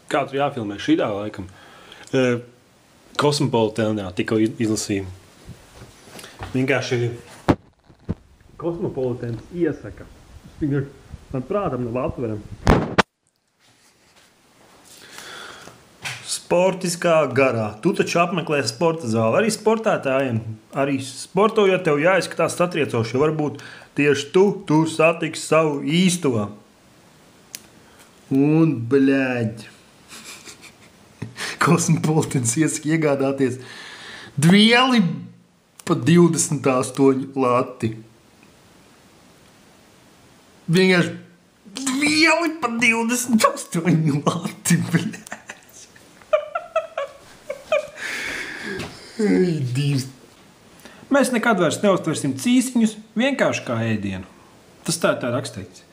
Kā tur jāfilmē šitā laikam? Kosmopolitānā tikko izlasīju. Vienkārši Kosmopolitāns iesaka. Man prātam nav aptveram. Sportiskā garā. Tu taču apmeklē sporta zāli. Arī sportētājiem. Arī sportojot tev jāizskatās satriecoši. Varbūt tieši tu satiksi savu īsto. Un, bļaģi. Kosmopolitāns iesaka iegādāties dvieli pa 28 lati. Vienkārši dvieli pa 28 lati, bļaģi. Mēs nekad vairs neuztversim cīsiņus vienkārši kā ēdienu. Tas tā rakstīts.